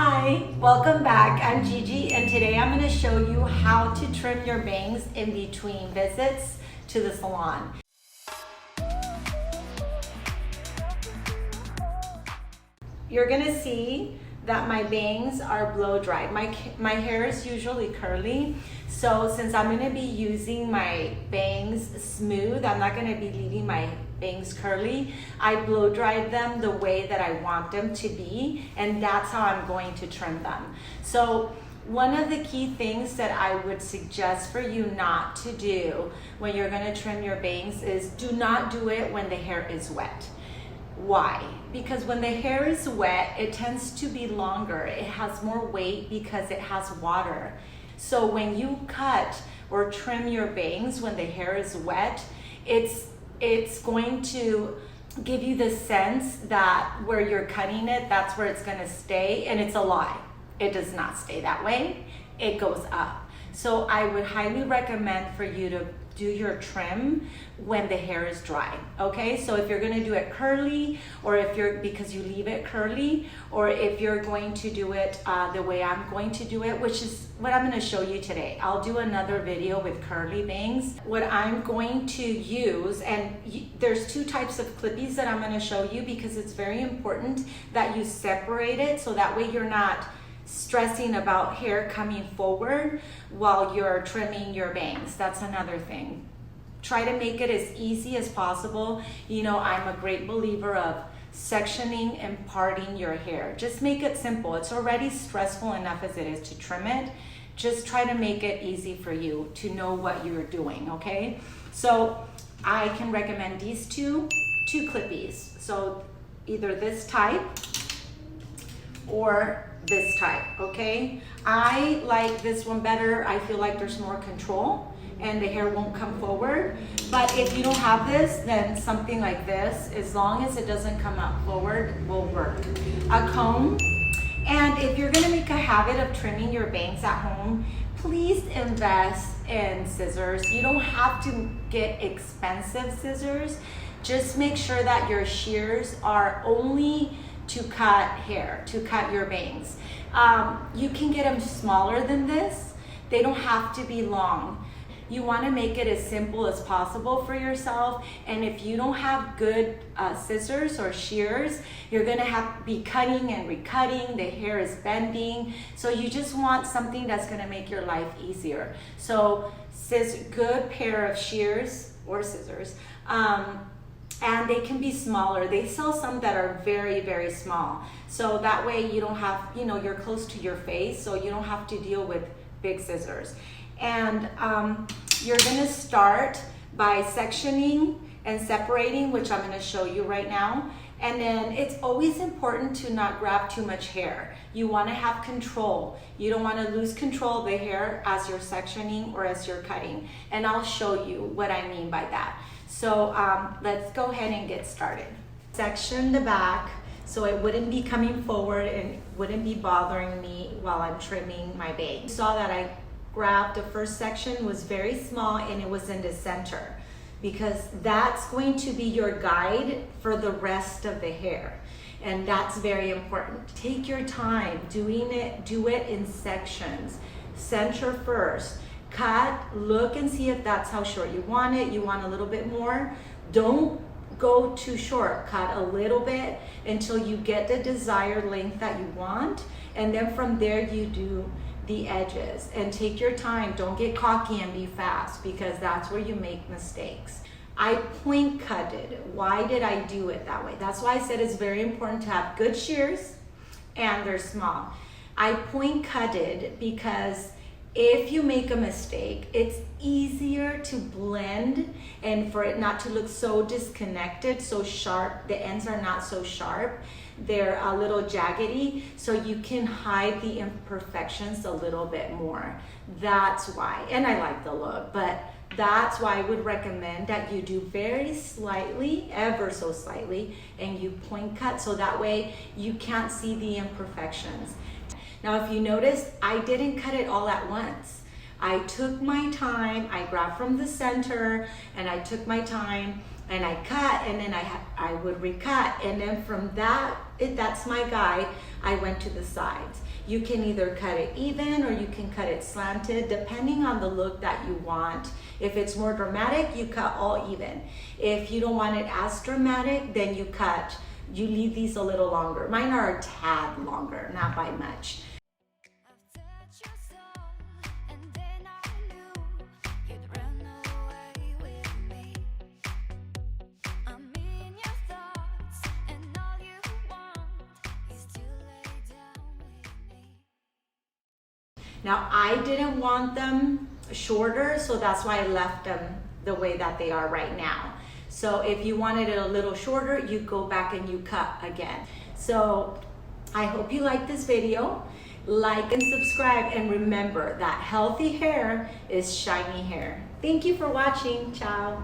Hi, welcome back. I'm Gigi and today I'm going to show you how to trim your bangs in between visits to the salon. You're going to see that my bangs are blow dried. My hair is usually curly, so since I'm going to be using my bangs smooth, I'm not going to be leaving my bangs curly. I blow dried them the way that I want them to be, and that's how I'm going to trim them. So one of the key things that I would suggest for you not to do when you're going to trim your bangs is do not do it when the hair is wet. Why? Because when the hair is wet, it tends to be longer. It has more weight because it has water. So when you cut or trim your bangs when the hair is wet, it's going to give you the sense that where you're cutting it, that's where it's going to stay, and it's a lie. It does not stay that way. It goes up. So I would highly recommend for you to do your trim when the hair is dry, okay? So if you're gonna do it curly, or if because you leave it curly, or if you're going to do it the way I'm going to do it, which is what I'm gonna show you today. I'll do another video with curly bangs. What I'm going to use, and there's two types of clippies that I'm gonna show you because it's very important that you separate it so that way you're not stressing about hair coming forward while you're trimming your bangs. That's another thing. Try to make it as easy as possible. You know, I'm a great believer of sectioning and parting your hair. Just make it simple. It's already stressful enough as it is to trim it. Just try to make it easy for you to know what you're doing, okay? So I can recommend these two clippies. So either this type or this type, okay? I like this one better. I feel like there's more control and the hair won't come forward. But if you don't have this, then something like this, as long as it doesn't come up forward, will work. A comb, and if you're gonna make a habit of trimming your bangs at home, please invest in scissors. You don't have to get expensive scissors. Just make sure that your shears are only to cut hair, to cut your bangs. You can get them smaller than this. They don't have to be long. You want to make it as simple as possible for yourself, and if you don't have good scissors or shears, you're gonna have to be cutting and recutting. The hair is bending, so you just want something that's gonna make your life easier. So good pair of shears or scissors, and they can be smaller. They sell some that are very, very small. So that way you don't have, you know, you're close to your face, so you don't have to deal with big scissors. And you're gonna start by sectioning and separating, which I'm gonna show you right now. And then it's always important to not grab too much hair. You wanna have control. You don't wanna lose control of the hair as you're sectioning or as you're cutting. And I'll show you what I mean by that. So let's go ahead and get started. Section the back so it wouldn't be coming forward and wouldn't be bothering me while I'm trimming my bangs. You saw that I grabbed the first section, was very small, and it was in the center because that's going to be your guide for the rest of the hair. And that's very important. Take your time doing it, do it in sections. Center first. Cut, look and see if that's how short you want it. You want a little bit more. Don't go too short. Cut a little bit until you get the desired length that you want. And then from there you do the edges. And take your time. Don't get cocky and be fast because that's where you make mistakes. I point cutted. Why did I do it that way? That's why I said it's very important to have good shears and they're small. I point cutted because if you make a mistake, it's easier to blend and for it not to look so disconnected, so sharp. The ends are not so sharp. They're a little jaggedy, so you can hide the imperfections a little bit more. That's why, and I like the look, but that's why I would recommend that you do very slightly, ever so slightly, and you point cut so that way you can't see the imperfections. Now, if you notice, I didn't cut it all at once. I took my time, I grabbed from the center, and I took my time, and I cut, and then I would recut, and then from that if that's my guy, I went to the sides. You can either cut it even or you can cut it slanted, depending on the look that you want. If it's more dramatic, you cut all even. If you don't want it as dramatic, then you leave these a little longer. Mine are a tad longer, not by much. Now, I didn't want them shorter, so that's why I left them the way that they are right now. So if you wanted it a little shorter, you go back and you cut again. So I hope you like this video. Like and subscribe, and remember that healthy hair is shiny hair. Thank you for watching. Ciao.